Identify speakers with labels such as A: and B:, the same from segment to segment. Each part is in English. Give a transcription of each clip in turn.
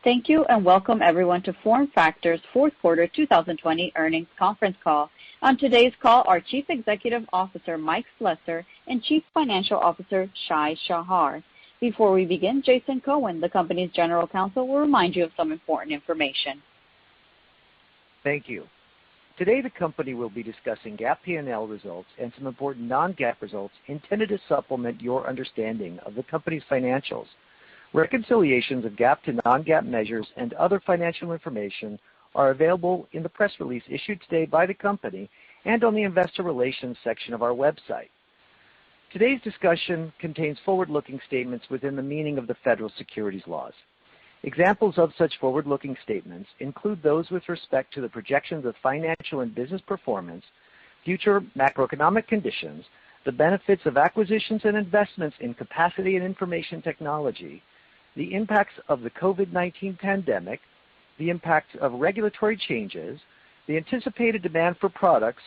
A: Thank you, and welcome everyone to FormFactor's fourth quarter 2020 earnings conference call. On today's call are Chief Executive Officer Mike Slessor and Chief Financial Officer Shai Shahar. Before we begin, Jason Cohen, the company's General Counsel, will remind you of some important information.
B: Thank you. Today the company will be discussing GAAP P&L results and some important non-GAAP results intended to supplement your understanding of the company's financials. Reconciliations of GAAP to non-GAAP measures and other financial information are available in the press release issued today by the company and on the Investor Relations section of our website. Today's discussion contains forward-looking statements within the meaning of the federal securities laws. Examples of such forward-looking statements include those with respect to the projections of financial and business performance, future macroeconomic conditions, the benefits of acquisitions and investments in capacity and information technology, the impacts of the COVID-19 pandemic, the impacts of regulatory changes, the anticipated demand for products,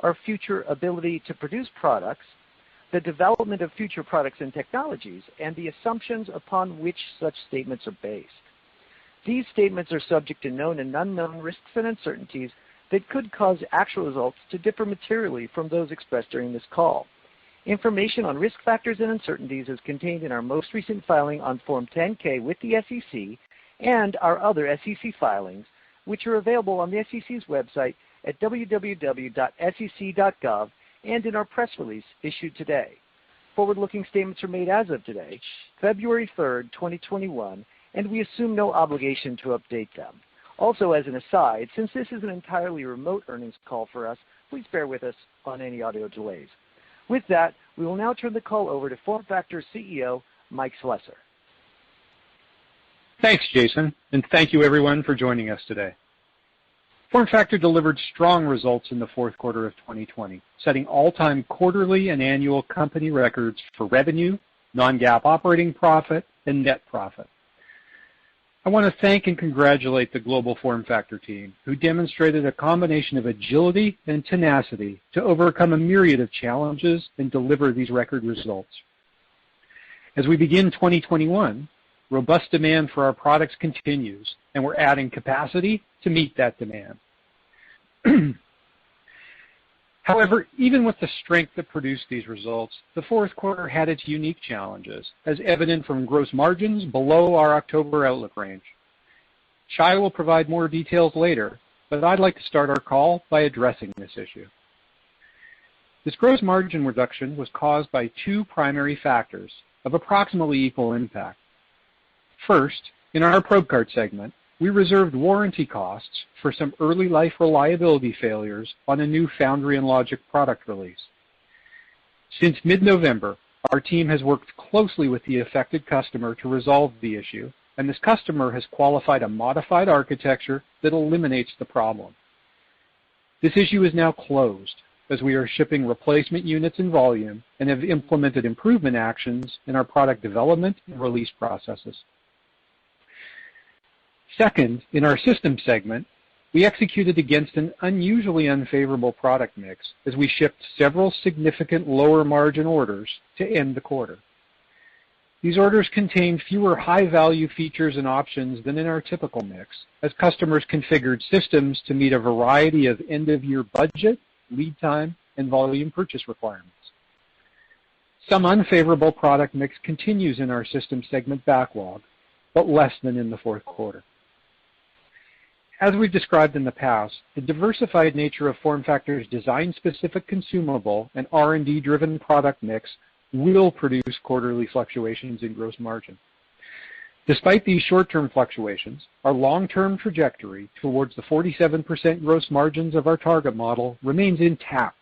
B: our future ability to produce products, the development of future products and technologies, and the assumptions upon which such statements are based. These statements are subject to known and unknown risks and uncertainties that could cause actual results to differ materially from those expressed during this call. Information on risk factors and uncertainties is contained in our most recent filing on Form 10-K with the SEC and our other SEC filings, which are available on the SEC's website at www.sec.gov and in our press release issued today. Forward-looking statements are made as of today, February 3rd, 2021, and we assume no obligation to update them. Also, as an aside, since this is an entirely remote earnings call for us, please bear with us on any audio delays. With that, we will now turn the call over to FormFactor CEO, Mike Slessor.
C: Thanks, Jason, and thank you everyone for joining us today. FormFactor delivered strong results in the fourth quarter of 2020, setting all-time quarterly and annual company records for revenue, non-GAAP operating profit, and net profit. I want to thank and congratulate the global FormFactor team, who demonstrated a combination of agility and tenacity to overcome a myriad of challenges and deliver these record results. As we begin 2021, robust demand for our products continues, and we're adding capacity to meet that demand. However, even with the strength that produced these results, the fourth quarter had its unique challenges, as evident from gross margins below our October outlook range. Shai will provide more details later, but I'd like to start our call by addressing this issue. This gross margin reduction was caused by two primary factors of approximately equal impact. First, in our probe card segment, we reserved warranty costs for some early life reliability failures on a new foundry and logic product release. Since mid-November, our team has worked closely with the affected customer to resolve the issue, and this customer has qualified a modified architecture that eliminates the problem. This issue is now closed, as we are shipping replacement units in volume and have implemented improvement actions in our product development and release processes. Second, in our systems segment, we executed against an unusually unfavorable product mix as we shipped several significant lower margin orders to end the quarter. These orders contained fewer high-value features and options than in our typical mix, as customers configured systems to meet a variety of end-of-year budget, lead time, and volume purchase requirements. Some unfavorable product mix continues in our systems segment backlog, but less than in the fourth quarter. As we've described in the past, the diversified nature of FormFactor's design-specific consumable and R&D-driven product mix will produce quarterly fluctuations in gross margin. Despite these short-term fluctuations, our long-term trajectory towards the 47% gross margins of our target model remains intact.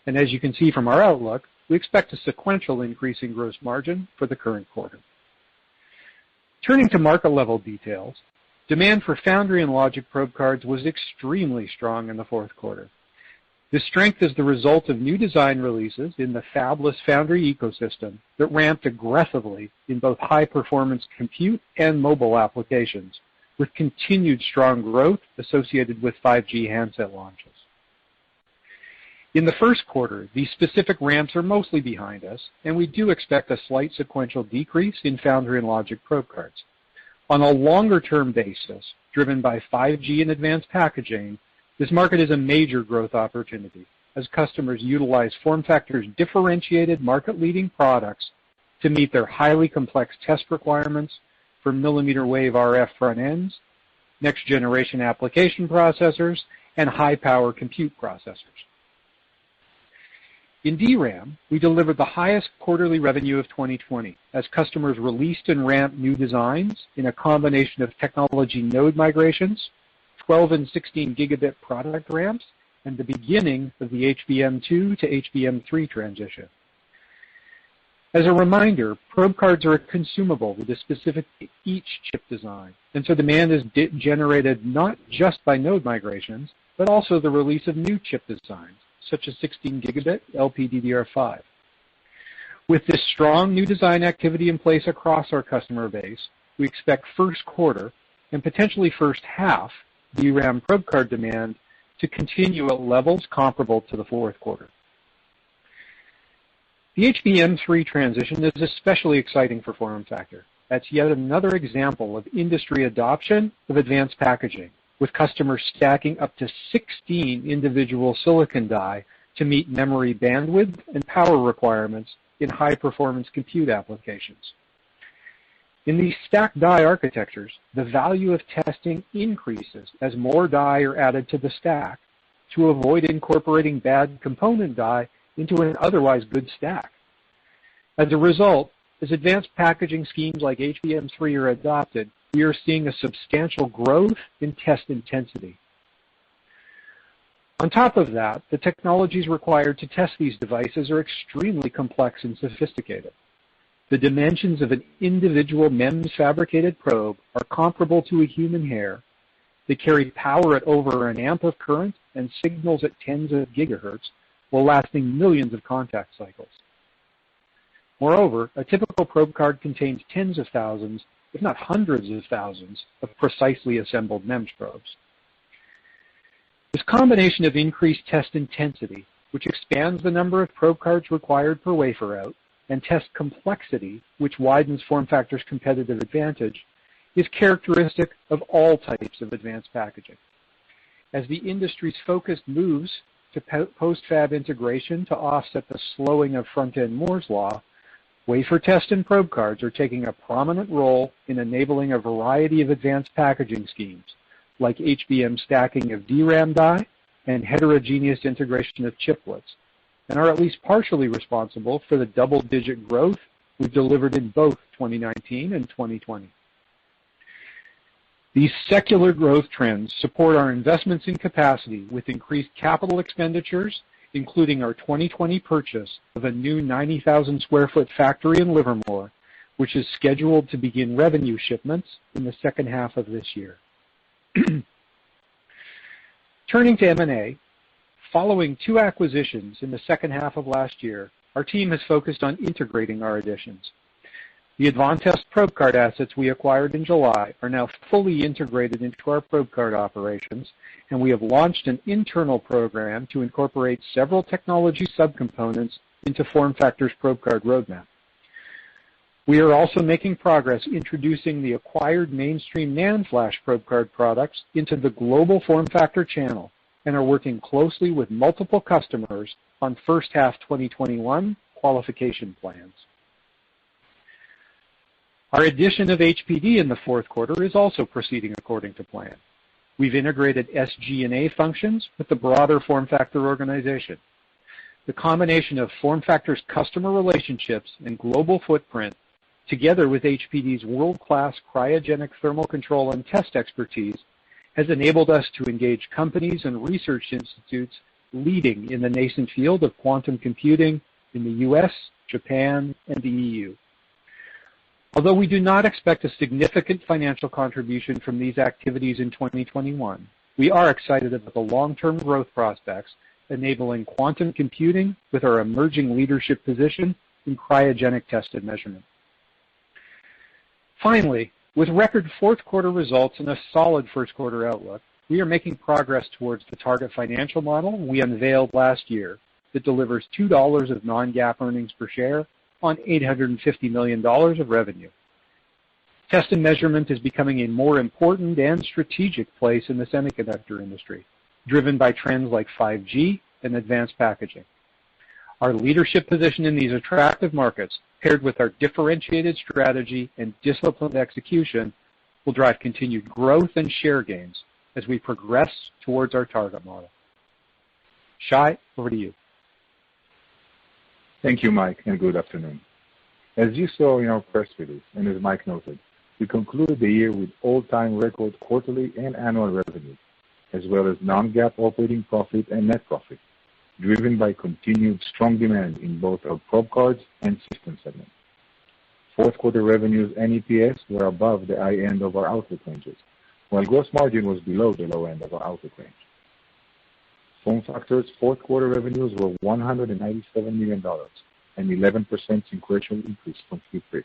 C: And as you can see from our outlook, we expect a sequential increase in gross margin for the current quarter. Turning to market-level details, demand for foundry and logic probe cards was extremely strong in the fourth quarter. This strength is the result of new design releases in the fabless foundry ecosystem that ramped aggressively in both high-performance compute and mobile applications, with continued strong growth associated with 5G handset launches. In the first quarter, these specific ramps are mostly behind us, and we do expect a slight sequential decrease in foundry and logic probe cards. On a longer-term basis, driven by 5G and advanced packaging, this market is a major growth opportunity as customers utilize FormFactor's differentiated market-leading products to meet their highly complex test requirements for millimeter wave RF front ends, next-generation application processors, and high-power compute processors. In DRAM, we delivered the highest quarterly revenue of 2020 as customers released and ramped new designs in a combination of technology node migrations, 12 and 16 gigabit product ramps, and the beginning of the HBM2 to HBM3 transition. As a reminder, probe cards are a consumable that is specific to each chip design, and so demand is generated not just by node migrations, but also the release of new chip designs, such as 16 gigabit LPDDR5. With this strong new design activity in place across our customer base, we expect first quarter and potentially first half DRAM probe card demand to continue at levels comparable to the fourth quarter. The HBM3 transition is especially exciting for FormFactor. That's yet another example of industry adoption of advanced packaging, with customers stacking up to 16 individual silicon die to meet memory bandwidth and power requirements in high-performance compute applications. In these stacked die architectures, the value of testing increases as more die are added to the stack to avoid incorporating bad component die into an otherwise good stack. As a result, as advanced packaging schemes like HBM3 are adopted, we are seeing a substantial growth in test intensity. On top of that, the technologies required to test these devices are extremely complex and sophisticated. The dimensions of an individual MEMS fabricated probe are comparable to a human hair. They carry power at over an amp of current and signals at tens of gigahertz while lasting millions of contact cycles. Moreover, a typical probe card contains tens of thousands, if not hundreds of thousands, of precisely assembled MEMS probes. This combination of increased test intensity, which expands the number of probe cards required per wafer out, and test complexity, which widens FormFactor's competitive advantage, is characteristic of all types of advanced packaging. As the industry's focus moves to post-fab integration to offset the slowing of front-end Moore's law, wafer test and probe cards are taking a prominent role in enabling a variety of advanced packaging schemes, like HBM stacking of DRAM die and heterogeneous integration of chiplets, and are at least partially responsible for the double-digit growth we've delivered in both 2019 and 2020. These secular growth trends support our investments in capacity with increased capital expenditures, including our 2020 purchase of a new 90,000 square foot factory in Livermore, which is scheduled to begin revenue shipments in the second half of this year. Turning to M&A, following 2 acquisitions in the second half of last year, our team has focused on integrating our additions. The Advantest probe card assets we acquired in July are now fully integrated into our probe card operations, and we have launched an internal program to incorporate several technology subcomponents into FormFactor's probe card roadmap. We are also making progress introducing the acquired mainstream NAND flash probe card products into the global FormFactor channel and are working closely with multiple customers on first half 2021 qualification plans. Our addition of HPD in the fourth quarter is also proceeding according to plan. We've integrated SG&A functions with the broader FormFactor organization. The combination of FormFactor's customer relationships and global footprint, together with HPD's world-class cryogenic thermal control and test expertise, has enabled us to engage companies and research institutes leading in the nascent field of quantum computing in the US, Japan, and the EU. Although we do not expect a significant financial contribution from these activities in 2021, we are excited about the long-term growth prospects enabling quantum computing with our emerging leadership position in cryogenic test and measurement. Finally, with record fourth quarter results and a solid first quarter outlook, we are making progress towards the target financial model we unveiled last year that delivers $2 of non-GAAP earnings per share on $850 million of revenue. Test and measurement is becoming a more important and strategic place in the semiconductor industry, driven by trends like 5G and advanced packaging. Our leadership position in these attractive markets, paired with our differentiated strategy and disciplined execution, will drive continued growth and share gains as we progress towards our target model. Shai, over to you.
D: Thank you, Mike, and good afternoon. As you saw in our press release, and as Mike noted, we concluded the year with all-time record quarterly and annual revenue, as well as non-GAAP operating profit and net profit, driven by continued strong demand in both our probe cards and system segment. Fourth quarter revenues and EPS were above the high end of our outlook ranges, while gross margin was below the low end of our outlook range. FormFactor's fourth quarter revenues were $197 million, an 11% sequential increase from Q3.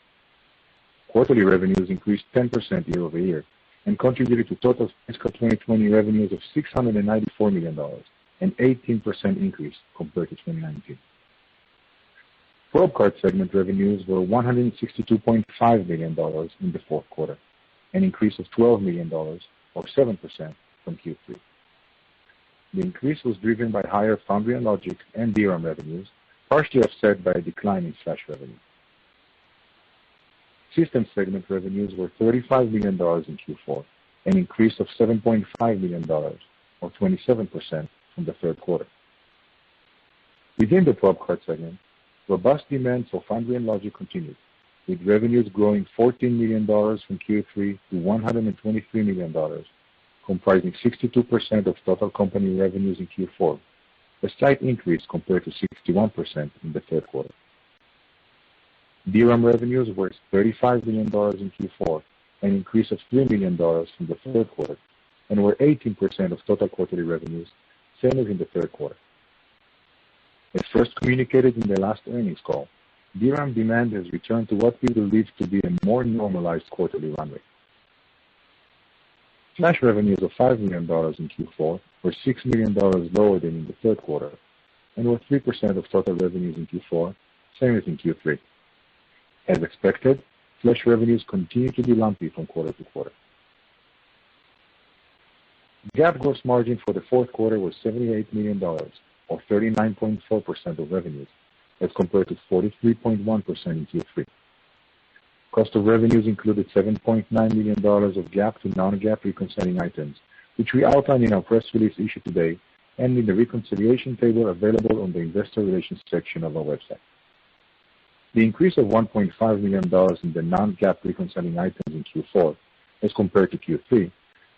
D: Quarterly revenues increased 10% year over year and contributed to total fiscal 2020 revenues of $694 million, an 18% increase compared to 2019. Probe card segment revenues were $162.5 million in the fourth quarter, an increase of $12 million, or 7% from Q3. The increase was driven by higher foundry and logic and DRAM revenues, partially offset by a decline in flash revenue. System segment revenues were $35 million in Q4, an increase of $7.5 million, or 27% from the third quarter. Within the probe card segment, robust demand for foundry and logic continued, with revenues growing $14 million from Q3 to $123 million, comprising 62% of total company revenues in Q4, a slight increase compared to 61% in the third quarter. DRAM revenues were $35 million in Q4, an increase of $3 million from the third quarter, and were 18% of total quarterly revenues, same as in the third quarter. As first communicated in the last earnings call, DRAM demand has returned to what we believe to be a more normalized quarterly run rate. Flash revenues of $5 million in Q4 were $6 million lower than in the third quarter, and were 3% of total revenues in Q4, same as in Q3. As expected, flash revenues continue to be lumpy from quarter to quarter. GAAP gross margin for the fourth quarter was $78 million, or 39.4% of revenues, as compared to 43.1% in Q3. Cost of revenues included $7.9 million of GAAP to non-GAAP reconciling items, which we outlined in our press release issued today and in the reconciliation table available on the Investor Relations section of our website. The increase of $1.5 million in the non-GAAP reconciling items in Q4, as compared to Q3,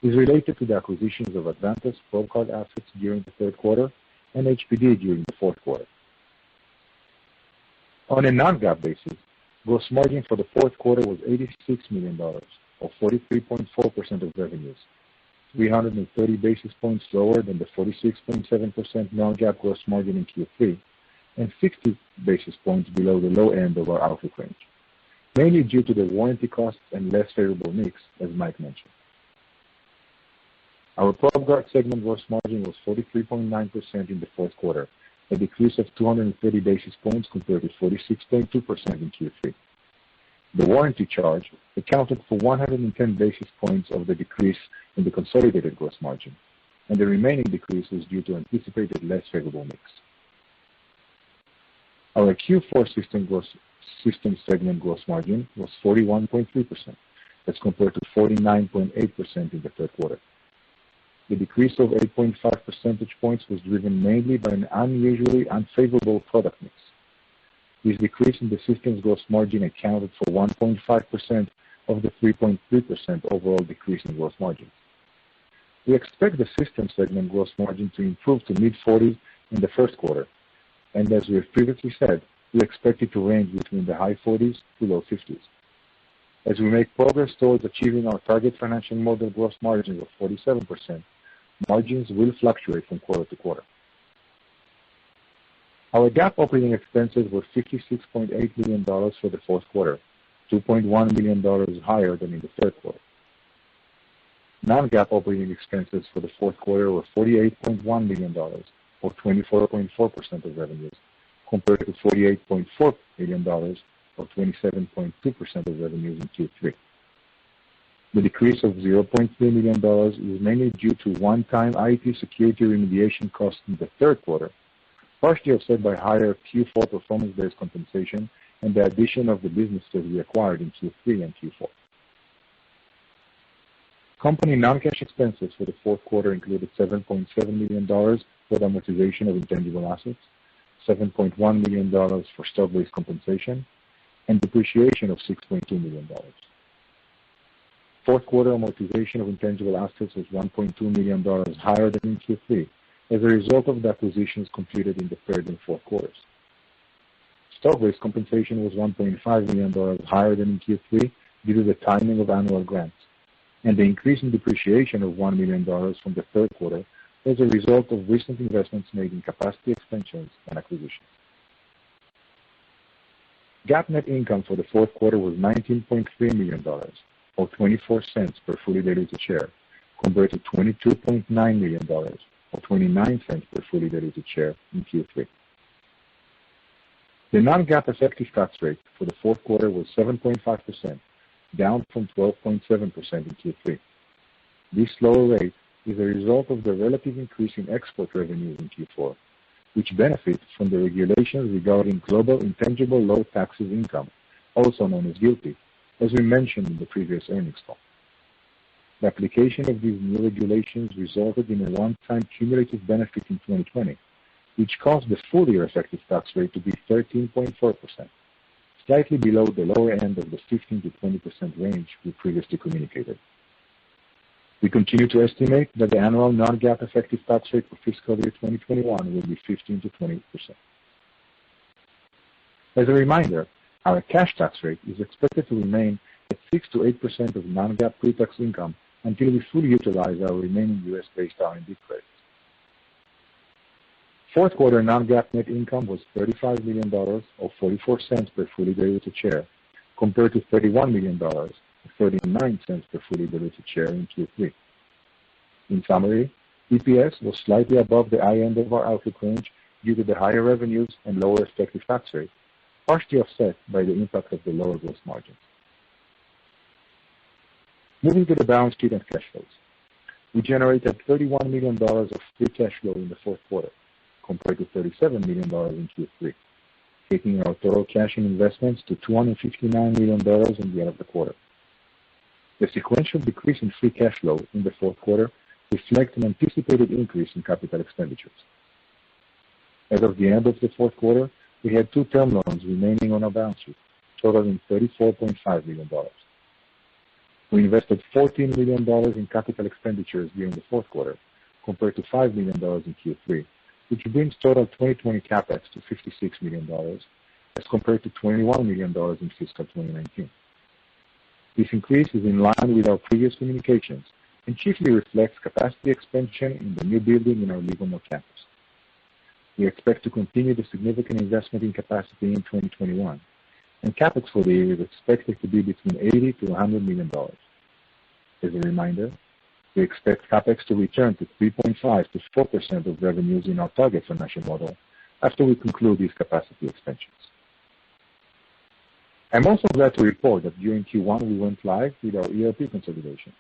D: is related to the acquisitions of Advanta's probe card assets during the third quarter and HPD during the fourth quarter. On a non-GAAP basis, gross margin for the fourth quarter was $86 million, or 43.4% of revenues, 330 basis points lower than the 46.7% non-GAAP gross margin in Q3, and 60 basis points below the low end of our outlook range, mainly due to the warranty costs and less favorable mix, as Mike mentioned. Our probe card segment gross margin was 43.9% in the fourth quarter, a decrease of 230 basis points compared to 46.2% in Q3. The warranty charge accounted for 110 basis points of the decrease in the consolidated gross margin, and the remaining decrease was due to anticipated less favorable mix. Our Q4 system segment gross margin was 41.3%, as compared to 49.8% in the third quarter. The decrease of 8.5 percentage points was driven mainly by an unusually unfavorable product mix. This decrease in the system's gross margin accounted for 1.5% of the 3.3% overall decrease in gross margin. We expect the system segment gross margin to improve to mid-40s in the first quarter, and as we have previously said, we expect it to range between the high 40s to low 50s. As we make progress towards achieving our target financial model gross margins of 47%, margins will fluctuate from quarter to quarter. Our GAAP operating expenses were $56.8 million for the fourth quarter, $2.1 million higher than in the third quarter. Non-GAAP operating expenses for the fourth quarter were $48.1 million, or 24.4% of revenues, compared to $48.4 million, or 27.2% of revenues in Q3. The decrease of $0.3 million is mainly due to one-time IT security remediation costs in the third quarter, partially offset by higher Q4 performance-based compensation and the addition of the businesses we acquired in Q3 and Q4. Company non-cash expenses for the fourth quarter included $7.7 million for the amortization of intangible assets, $7.1 million for stock-based compensation, and depreciation of $6.2 million. Fourth quarter amortization of intangible assets was $1.2 million higher than in Q3 as a result of the acquisitions completed in the third and fourth quarters. Stock-based compensation was $1.5 million higher than in Q3 due to the timing of annual grants, and the increase in depreciation of $1 million from the third quarter was a result of recent investments made in capacity expansions and acquisitions. GAAP net income for the fourth quarter was $19.3 million, or 24 cents per fully diluted share, compared to $22.9 million, or 29 cents per fully diluted share in Q3. The non-GAAP effective tax rate for the fourth quarter was 7.5%, down from 12.7% in Q3. This lower rate is a result of the relative increase in export revenues in Q4, which benefit from the regulations regarding global intangible low taxes income, also known as GILTI, as we mentioned in the previous earnings call. The application of these new regulations resulted in a one-time cumulative benefit in 2020, which caused the full-year effective tax rate to be 13.4%, slightly below the lower end of the 15 to 20% range we previously communicated. We continue to estimate that the annual non-GAAP effective tax rate for fiscal year 2021 will be 15 to 20%. As a reminder, our cash tax rate is expected to remain at 6 to 8% of non-GAAP pre-tax income until we fully utilize our remaining U.S.-based R&D credits. Fourth quarter non-GAAP net income was $35 million, or 44 cents per fully diluted share, compared to $31 million, or 39 cents per fully diluted share in Q3. In summary, EPS was slightly above the high end of our outlook range due to the higher revenues and lower effective tax rate, partially offset by the impact of the lower gross margins. Moving to the balance sheet and cash flows. We generated $31 million of free cash flow in the fourth quarter, compared to $37 million in Q3, taking our total cash and investments to $259 million in the end of the quarter. The sequential decrease in free cash flow in the fourth quarter reflects an anticipated increase in capital expenditures. As of the end of the fourth quarter, we had 2 term loans remaining on our balance sheet, totaling $34.5 million. We invested $14 million in capital expenditures during the fourth quarter, compared to $5 million in Q3, which brings total 2020 CapEx to $56 million, as compared to $21 million in fiscal 2019. This increase is in line with our previous communications and chiefly reflects capacity expansion in the new building in our Livermore campus. We expect to continue the significant investment in capacity in 2021, and CapEx for the year is expected to be between $80 to $100 million. As a reminder, we expect CapEx to return to 3.5 to 4% of revenues in our target financial model after we conclude these capacity expansions. I'm also glad to report that during Q1 we went live with our ERP consolidation.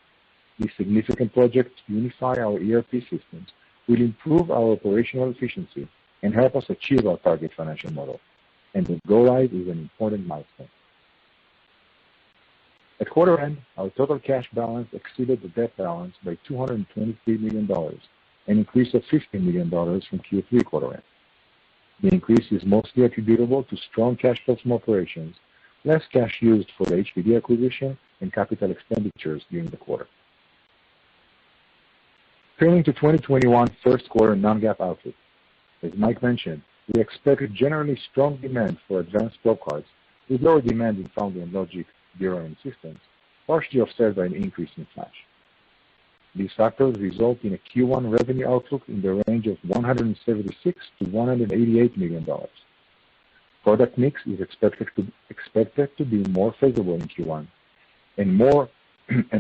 D: This significant project to unify our ERP systems will improve our operational efficiency and help us achieve our target financial model, and the go-live is an important milestone. At quarter end, our total cash balance exceeded the debt balance by $223 million, an increase of $15 million from Q3 quarter end. The increase is mostly attributable to strong cash flow from operations, less cash used for the HPD acquisition and capital expenditures during the quarter. Turning to 2021 first quarter non-GAAP outlook. As Mike mentioned, we expect generally strong demand for advanced probe cards with lower demand in foundry and logic, DRAM systems, partially offset by an increase in flash. These factors result in a Q1 revenue outlook in the range of $176 to $188 million. Product mix is expected to be more favorable in Q1, and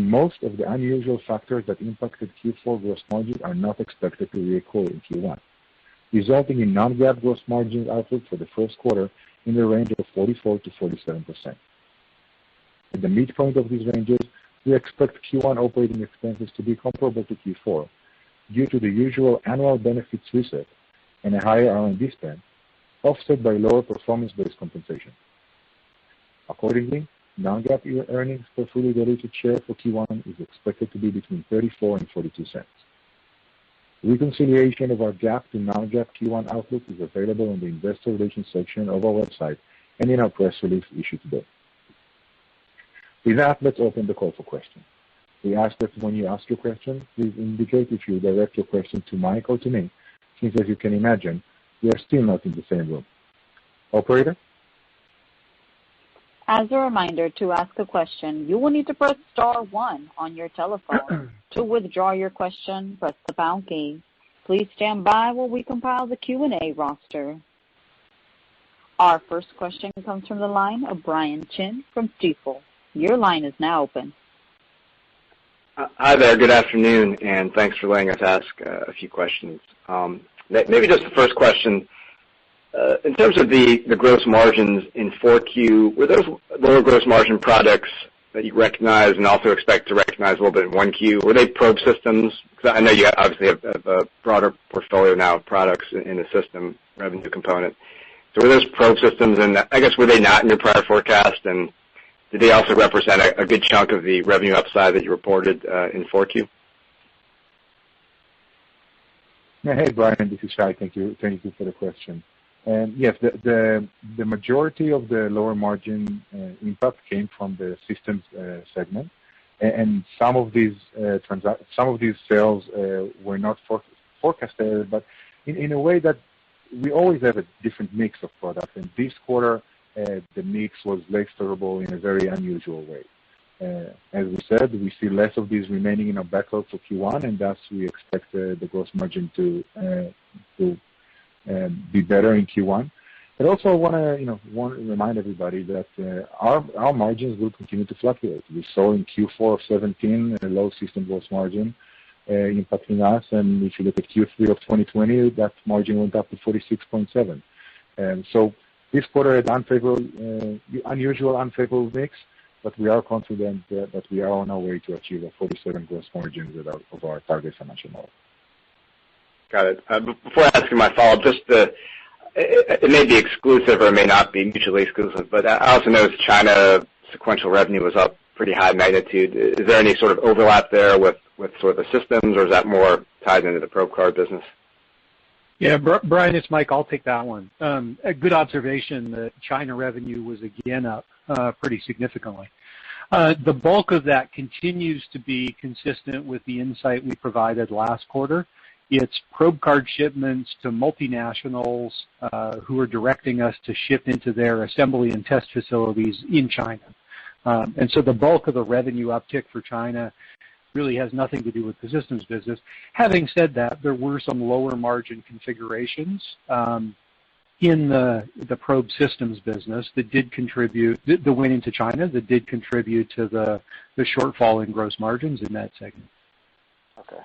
D: most of the unusual factors that impacted Q4 gross margins are not expected to reoccur in Q1, resulting in non-GAAP gross margins outlook for the first quarter in the range of 44 to 47%. At the midpoint of these ranges, we expect Q1 operating expenses to be comparable to Q4 due to the usual annual benefits reset and a higher R&D spend, offset by lower performance-based compensation. Accordingly, non-GAAP earnings per fully diluted share for Q1 is expected to be between 34 and 42 cents. Reconciliation of our GAAP to non-GAAP Q1 outlook is available in the Investor Relations section of our website and in our press release issued today. With that, let's open the call for questions. We ask that when you ask your question, please indicate if you direct your question to Mike or to me, since as you can imagine, we are still not in the same room. Operator?
A: As a reminder, to ask a question, you will need to press star 1 on your telephone. To withdraw your question, press the pound key. Please stand by while we compile the Q&A roster. Our first question comes from the line of Brian Chin from Stifel. Your line is now open.
E: Hi there. Good afternoon, and thanks for letting us ask a few questions. Maybe just the first question. In terms of the gross margins in 4Q, were those lower gross margin products that you recognize and also expect to recognize a little bit in 1Q, were they probe systems? Because I know you obviously have a broader portfolio now of products in the system revenue component. So were those probe systems, and I guess were they not in your prior forecast, and did they also represent a good chunk of the revenue upside that you reported in 4Q?
D: Hey, Brian, this is Shai. Thank you for the question. And yes, the majority of the lower margin impact came from the systems segment, and some of these sales were not forecasted, but in a way that we always have a different mix of products. And this quarter, the mix was less favorable in a very unusual way. As we said, we see less of these remaining in our backlog for Q1, and thus we expect the gross margin to be better in Q1. But also I want to remind everybody that our margins will continue to fluctuate. We saw in Q4 of 17 a low system gross margin impacting us, and if you look at Q3 of 2020, that margin went up to 46.7. And so this quarter had unusual unfavorable mix, but we are confident that we are on our way to achieve a 47 gross margins of our target financial model.
E: Got it. Before asking my follow-up, it may be exclusive or it may not be mutually exclusive, but I also noticed China sequential revenue was up pretty high magnitude. Is there any sort of overlap there with sort of the systems, or is that more tied into the probe card business?
C: Yeah, Brian, it's Mike. I'll take that one. A good observation that China revenue was again up pretty significantly. The bulk of that continues to be consistent with the insight we provided last quarter. It's probe card shipments to multinationals who are directing us to ship into their assembly and test facilities in China. And so the bulk of the revenue uptick for China really has nothing to do with the systems business. Having said that, there were some lower margin configurations in the probe systems business that did contribute, that went into China, that did contribute to the shortfall in gross margins in that segment.
E: Okay.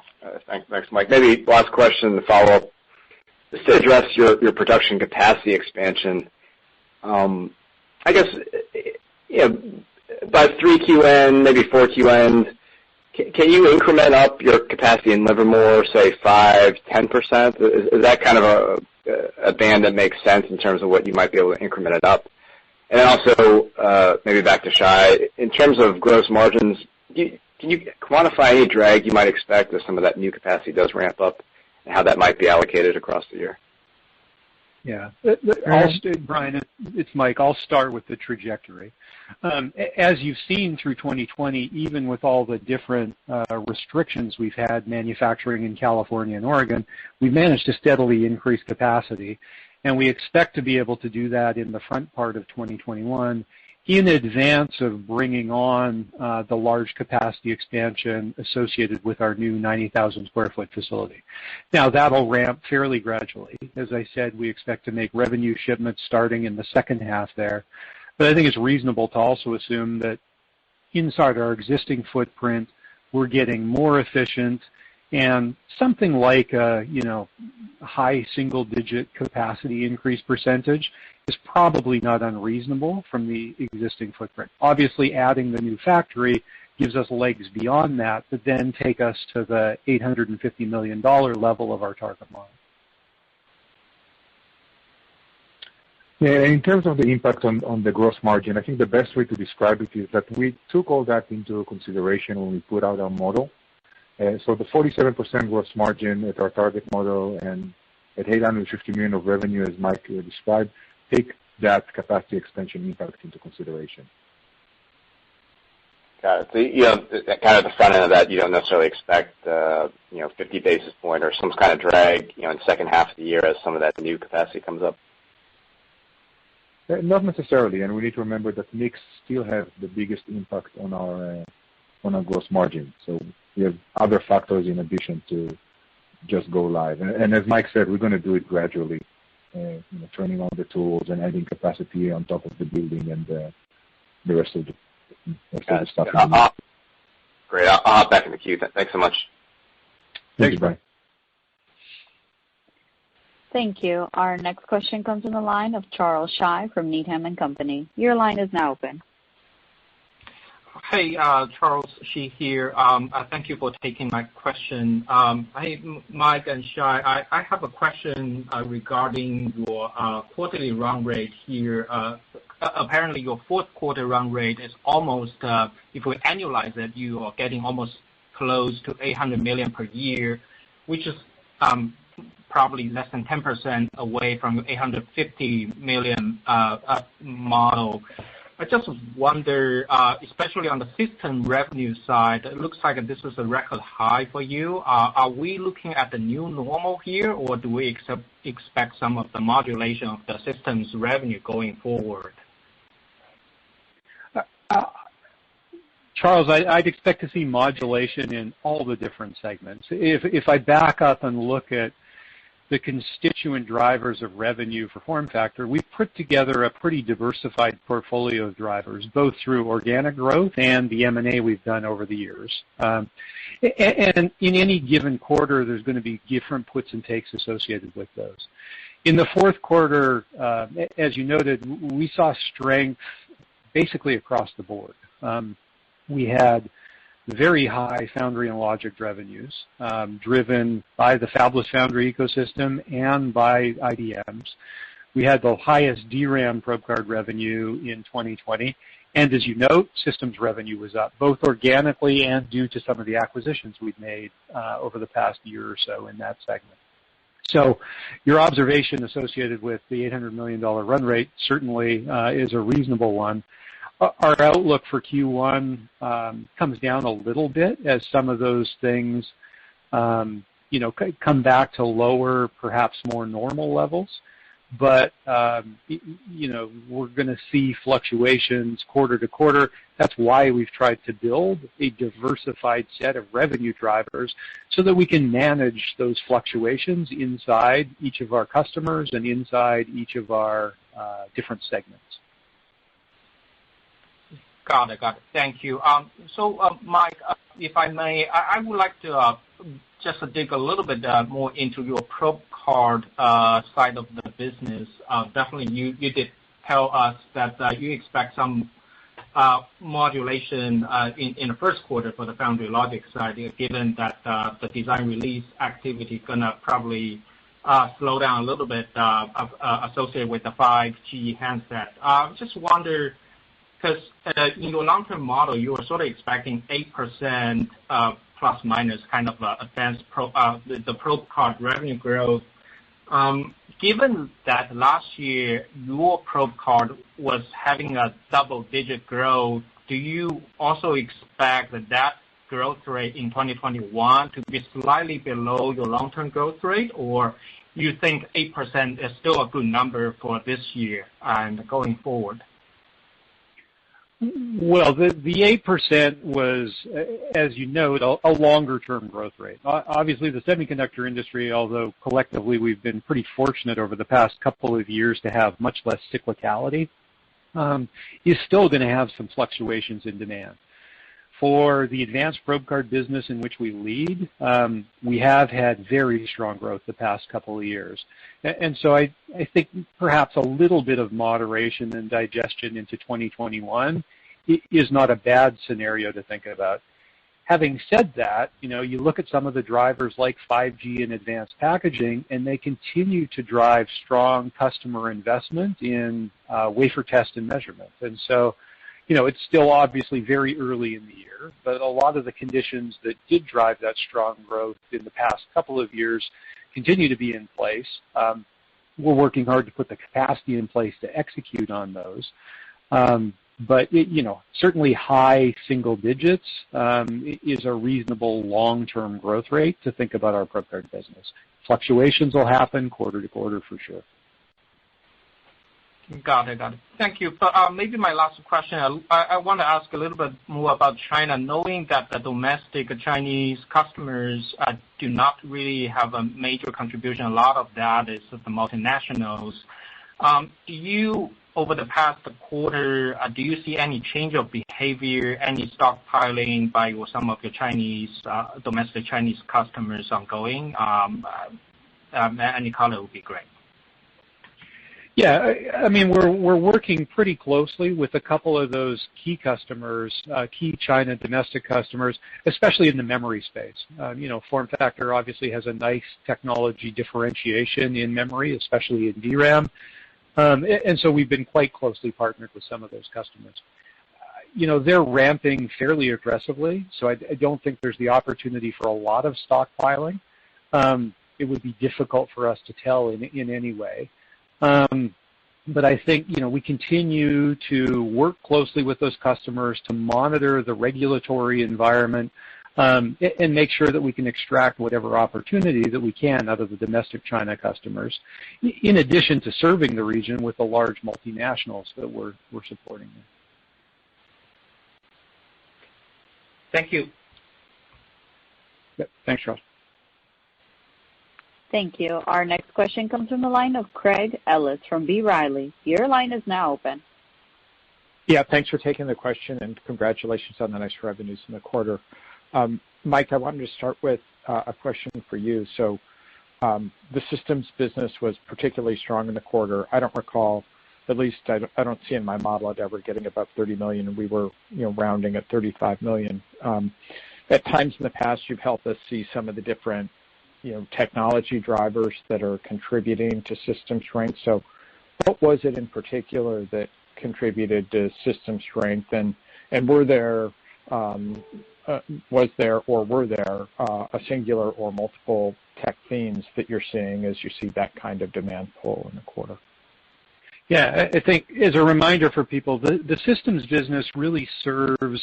E: Thanks, Mike. Maybe last question to follow up. Just to address your production capacity expansion, I guess by 3Q end, maybe 4Q end, can you increment up your capacity in Livermore, say 5-10%? Is that kind of a band that makes sense in terms of what you might be able to increment it up? And also, maybe back to Shai, in terms of gross margins, can you quantify any drag you might expect as some of that new capacity does ramp up, and how that might be allocated across the year?
C: Yeah. Brian, it's Mike. I'll start with the trajectory. As you've seen through 2020, even with all the different restrictions we've had manufacturing in California and Oregon, we've managed to steadily increase capacity, and we expect to be able to do that in the front part of 2021 in advance of bringing on the large capacity expansion associated with our new 90,000 square foot facility. Now, that'll ramp fairly gradually. As I said, we expect to make revenue shipments starting in the second half there. But I think it's reasonable to also assume that inside our existing footprint, we're getting more efficient, and something like a high single-digit capacity increase percentage is probably not unreasonable from the existing footprint. Obviously, adding the new factory gives us legs beyond that to then take us to the $850 million level of our target model.
D: Yeah, in terms of the impact on the gross margin, I think the best way to describe it is that we took all that into consideration when we put out our model. So the 47% gross margin at our target model and at $850 million of revenue, as Mike described, take that capacity expansion impact into consideration.
E: Got it. So, kind of the front end of that, you don't necessarily expect, 50 basis point or some kind of drag, in the second half of the year as some of that new capacity comes up?
D: Not necessarily, and we need to remember that mix still has the biggest impact on our gross margin. So we have other factors in addition to just go live. And as Mike said, we're going to do it gradually, turning on the tools and adding capacity on top of the building and the rest of the stuff.
E: Great. I'll hop back in the queue. Thanks so much.
D: Thanks, Brian.
A: Thank you. Our next question comes from the line of Charles Shi from Needham & Company. Your line is now open.
F: Hey, Charles Shi here. Thank you for taking my question. Hey, Mike and Shai, I have a question regarding your quarterly run rate here. Apparently, your fourth quarter run rate is almost, if we annualize it, you are getting almost close to $800 million per year, which is probably less than 10% away from your $850 million model. I just wonder, especially on the system revenue side, it looks like this is a record high for you. Are we looking at the new normal here, or do we expect some of the modulation of the systems revenue going forward?
C: Charles, I'd expect to see modulation in all the different segments. If I back up and look at the constituent drivers of revenue for FormFactor, we've put together a pretty diversified portfolio of drivers, both through organic growth and the M&A we've done over the years. And in any given quarter, there's going to be different puts and takes associated with those. In the fourth quarter, as you noted, we saw strength basically across the board. We had very high foundry and logic revenues, driven by the fabless foundry ecosystem and by IDMs. We had the highest DRAM probe card revenue in 2020, and as you note, systems revenue was up, both organically and due to some of the acquisitions we've made over the past year or so in that segment. So your observation associated with the $800 million run rate certainly is a reasonable one. Our outlook for Q1 comes down a little bit as some of those things, come back to lower, perhaps more normal levels. But, we're going to see fluctuations quarter to quarter. That's why we've tried to build a diversified set of revenue drivers so that we can manage those fluctuations inside each of our customers and inside each of our different segments.
F: Got it. Thank you. Mike, if I may, I would like to just dig a little bit more into your probe card side of the business. Definitely, you did tell us that you expect some modulation in the first quarter for the foundry logic side, given that the design release activity is going to probably slow down a little bit associated with the 5G handset. Just wonder, because in your long-term model, you were sort of expecting 8% plus minus kind of advanced the probe card revenue growth. Given that last year your probe card was having a double-digit growth, do you also expect that growth rate in 2021 to be slightly below your long-term growth rate, or you think 8% is still a good number for this year and going forward?
C: Well, the 8% was, as you know, a longer-term growth rate. Obviously, the semiconductor industry, although collectively we've been pretty fortunate over the past couple of years to have much less cyclicality, is still going to have some fluctuations in demand. For the advanced probe card business in which we lead, we have had very strong growth the past couple of years. And so I think perhaps a little bit of moderation and digestion into 2021 is not a bad scenario to think about. Having said that, you look at some of the drivers like 5G and advanced packaging, and they continue to drive strong customer investment in wafer test and measurement. And so, it's still obviously very early in the year, but a lot of the conditions that did drive that strong growth in the past couple of years continue to be in place. We're working hard to put the capacity in place to execute on those. But certainly high single digits is a reasonable long-term growth rate to think about our probe card business. Fluctuations will happen quarter to quarter for sure.
F: Got it. Thank you. But maybe my last question, I want to ask a little bit more about China, knowing that the domestic Chinese customers do not really have a major contribution. A lot of that is the multinationals. Over the past quarter, do you see any change of behavior, any stockpiling by some of your domestic Chinese customers ongoing? Any color would be great.
C: Yeah, we're working pretty closely with a couple of those key customers, key China domestic customers, especially in the memory space. FormFactor obviously has a nice technology differentiation in memory, especially in DRAM. And so we've been quite closely partnered with some of those customers. They're ramping fairly aggressively, so I don't think there's the opportunity for a lot of stockpiling. It would be difficult for us to tell in any way. But I think, we continue to work closely with those customers to monitor the regulatory environment and make sure that we can extract whatever opportunity that we can out of the domestic China customers, in addition to serving the region with the large multinationals that we're supporting.
F: Thank you.
C: Yep. Thanks, Charles.
A: Thank you. Our next question comes from the line of Craig Ellis from B. Riley. Your line is now open.
G: Yeah, thanks for taking the question, and congratulations on the nice revenues in the quarter. Mike, I wanted to start with a question for you. So the systems business was particularly strong in the quarter. I don't recall, at least I don't see in my model it ever getting above $30 million, and we were rounding at $35 million. At times in the past, you've helped us see some of the different technology drivers that are contributing to system strength. So what was it in particular that contributed to system strength, and were there a singular or multiple tech themes that you're seeing as you see that kind of demand pull in the quarter?
C: Yeah, I think as a reminder for people, the systems business really serves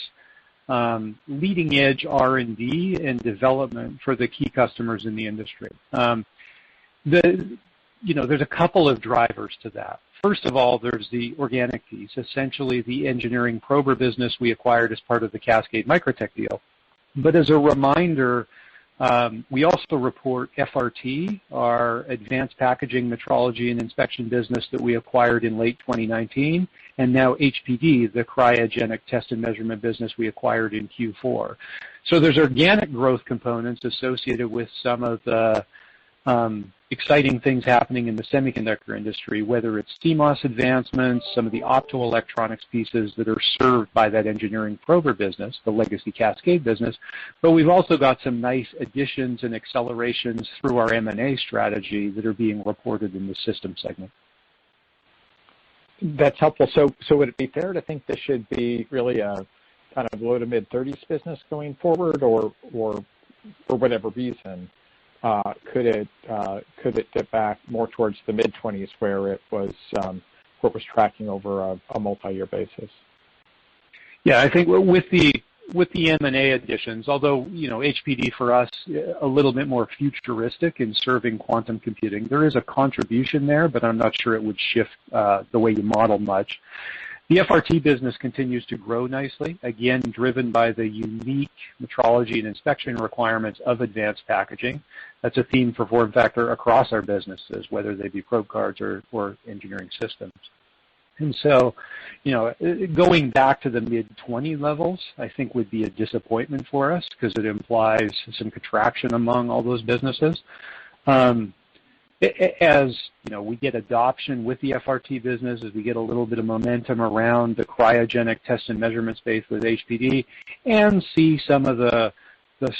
C: leading edge R&D and development for the key customers in the industry. There's a couple of drivers to that. First of all, there's the organic piece, essentially the engineering prober business we acquired as part of the Cascade Microtech deal. But as a reminder, we also report FRT, our advanced packaging metrology and inspection business that we acquired in late 2019, and now HPD, the cryogenic test and measurement business we acquired in Q4. So there's organic growth components associated with some of the exciting things happening in the semiconductor industry, whether it's CMOS advancements, some of the optoelectronics pieces that are served by that engineering prober business, the legacy Cascade business. But we've also got some nice additions and accelerations through our M&A strategy that are being reported in the system segment.
G: That's helpful. So would it be fair to think this should be really a kind of low to mid-30s business going forward, or for whatever reason, could it dip back more towards the mid-20s where it was tracking over a multi-year basis?
C: Yeah, I think with the M&A additions, although HPD for us a little bit more futuristic in serving quantum computing, there is a contribution there, but I'm not sure it would shift the way you model much. The FRT business continues to grow nicely, again driven by the unique metrology and inspection requirements of advanced packaging. That's a theme for FormFactor across our businesses, whether they be probe cards or engineering systems. And so, going back to the mid-20 levels, I think would be a disappointment for us because it implies some contraction among all those businesses. as we get adoption with the FRT business, as we get a little bit of momentum around the cryogenic test and measurement space with HPD, and see some of the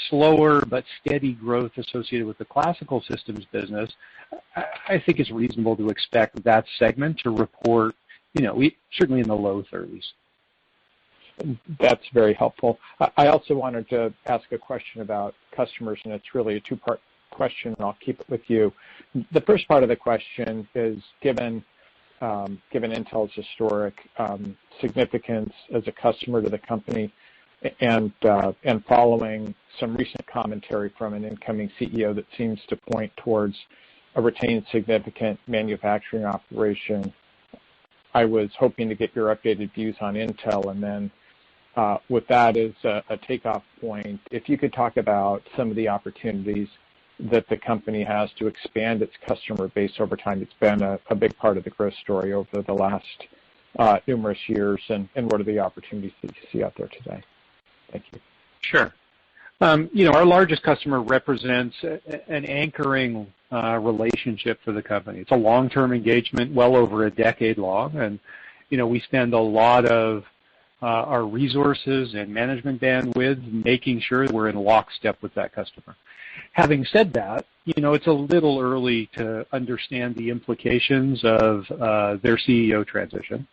C: slower but steady growth associated with the classical systems business, I think it's reasonable to expect that segment to report, certainly in the low 30s.
G: That's very helpful. I also wanted to ask a question about customers, and it's really a two-part question, and I'll keep it with you. The first part of the question is, given Intel's historic significance as a customer to the company, and following some recent commentary from an incoming CEO that seems to point towards a retained significant manufacturing operation, I was hoping to get your updated views on Intel, and then with that as a takeoff point, if you could talk about some of the opportunities that the company has to expand its customer base over time. It's been a big part of the growth story over the last numerous years, and what are the opportunities that you see out there today? Thank you.
C: Sure. Our largest customer represents an anchoring relationship for the company. It's a long-term engagement, well over a decade long, and we spend a lot of our resources and management bandwidth making sure we're in lockstep with that customer. Having said that, it's a little early to understand the implications of their CEO transition.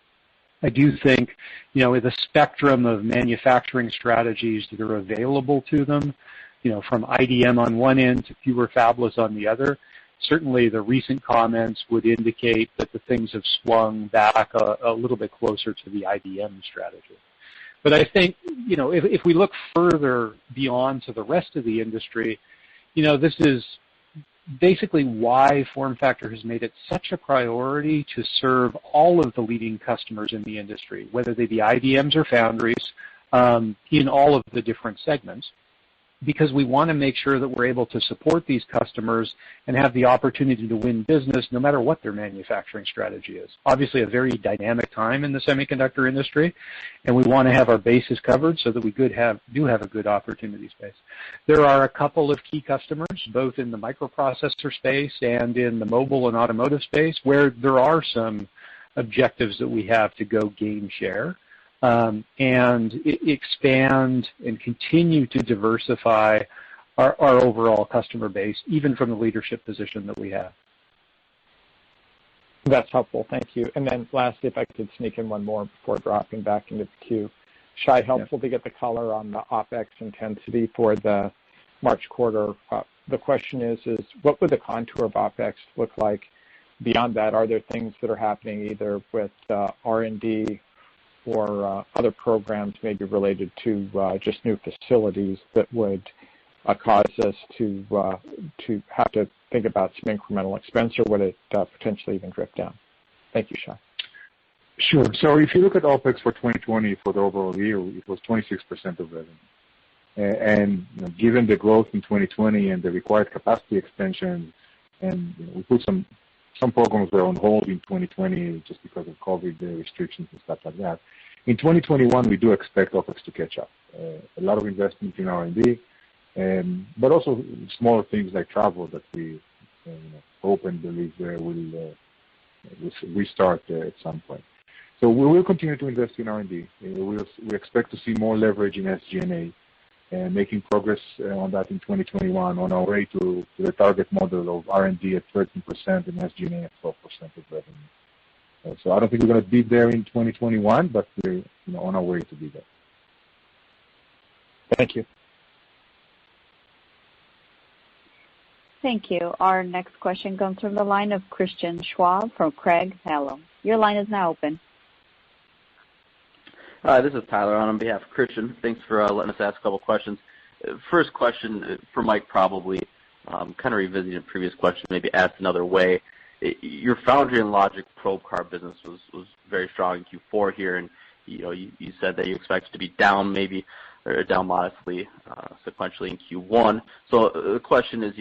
C: I do think, with a spectrum of manufacturing strategies that are available to them, from IDM on one end to fewer fabless on the other, certainly the recent comments would indicate that the things have swung back a little bit closer to the IDM strategy. But I think, if we look further beyond to the rest of the industry, this is basically why FormFactor has made it such a priority to serve all of the leading customers in the industry, whether they be IDMs or foundries, in all of the different segments, because we want to make sure that we're able to support these customers and have the opportunity to win business no matter what their manufacturing strategy is. Obviously a very dynamic time in the semiconductor industry, and we want to have our bases covered so that we do have a good opportunity space. There are a couple of key customers, both in the microprocessor space and in the mobile and automotive space, where there are some objectives that we have to go gain share. And expand and continue to diversify our overall customer base, even from the leadership position that we have.
G: That's helpful. Thank you. And then lastly, if I could sneak in one more before dropping back into the queue. Shai, helpful to get the color on the OpEx intensity for the March quarter. The question is what would the contour of OpEx look like beyond that? Are there things that are happening either with R&D or other programs maybe related to just new facilities that would cause us to have to think about some incremental expense, or would it potentially even drift down? Thank you, Shai.
D: Sure. So if you look at OpEx for 2020 for the overall year, it was 26% of revenue. And given the growth in 2020 and the required capacity expansion, and we put some programs were on hold in 2020 just because of COVID restrictions and stuff like that. In 2021, we do expect OpEx to catch up. A lot of investment in R&D, but also smaller things like travel that we hope and believe will restart at some point. So we will continue to invest in R&D. We expect to see more leverage in SG&A, and making progress on that in 2021 on our way to the target model of R&D at 13% and SG&A at 12% of revenue. So I don't think we're going to be there in 2021, but we're on our way to be there.
G: Thank you.
A: Thank you. Our next question comes from the line of Christian Schwab from Craig-Hallum. Your line is now open.
H: Hi, this is Tyler on behalf of Christian. Thanks for letting us ask a couple questions. First question for Mike, probably, kind of revisiting a previous question, maybe asked another way. Your foundry and logic probe card business was very strong in Q4 here, and you said that you expect it to be down maybe, or down modestly sequentially in Q1. So the question is,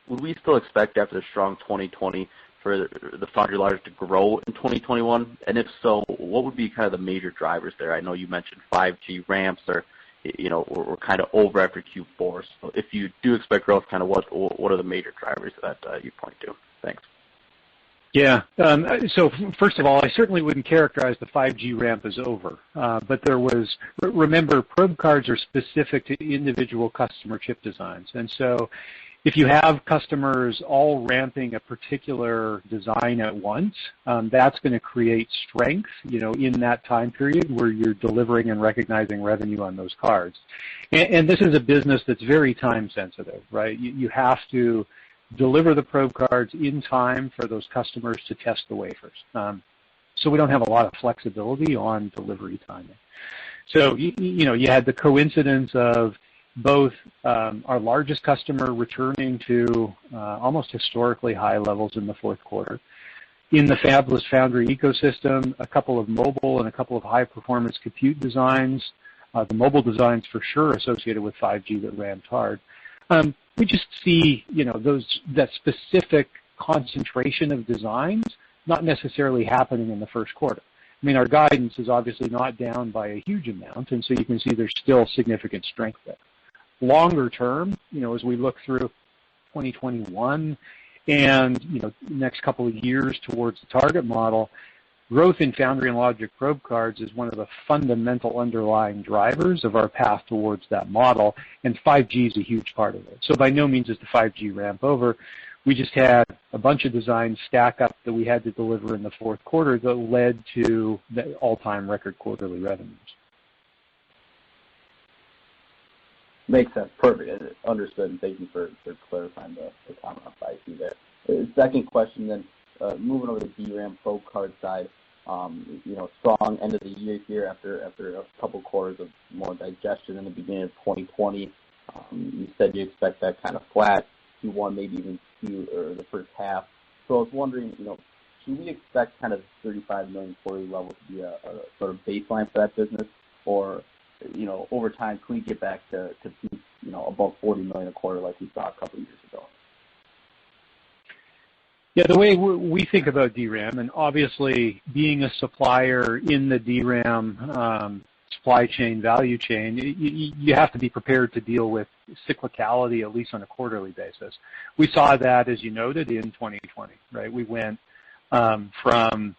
H: would we still expect after the strong 2020 for the foundry logic to grow in 2021? And if so, what would be kind of the major drivers there? I know you mentioned 5G ramps or we're kind of over after Q4. So if you do expect growth, kind of what are the major drivers that you point to? Thanks.
C: Yeah. So first of all, I certainly wouldn't characterize the 5G ramp as over. But remember, probe cards are specific to individual customer chip designs. And so if you have customers all ramping a particular design at once, that's going to create strength, in that time period where you're delivering and recognizing revenue on those cards. And this is a business that's very time sensitive, right? You have to deliver the probe cards in time for those customers to test the wafers. So we don't have a lot of flexibility on delivery timing. So, you had the coincidence of both our largest customer returning to almost historically high levels in the fourth quarter. In the fabless foundry ecosystem, a couple of mobile and a couple of high-performance compute designs, the mobile designs for sure associated with 5G that ramped hard. We just see, that specific concentration of designs not necessarily happening in the first quarter. I mean, our guidance is obviously not down by a huge amount, and so you can see there's still significant strength there. Longer term, as we look through 2021 and, next couple of years towards the target model, growth in foundry and logic probe cards is one of the fundamental underlying drivers of our path towards that model, and 5G is a huge part of it. So by no means is the 5G ramp over. We just had a bunch of designs stack up that we had to deliver in the fourth quarter that led to the all-time record quarterly revenues.
I: Makes sense. Perfect. Understood. And thank you for clarifying the comment on 5G there. Second question then, moving over to the DRAM probe card side, strong end of the year here after a couple quarters of more digestion in the beginning of 2020. You said you expect that kind of flat Q1, maybe even or the first half. So I was wondering, should we expect kind of 35 million quarterly level to be a sort of baseline for that business, or over time, can we get back to above 40 million a quarter like we saw a couple of years ago?
C: Yeah, the way we think about DRAM, and obviously being a supplier in the DRAM supply chain, value chain, you have to be prepared to deal with cyclicality, at least on a quarterly basis. We saw that, as you noted, in 2020, right? We went from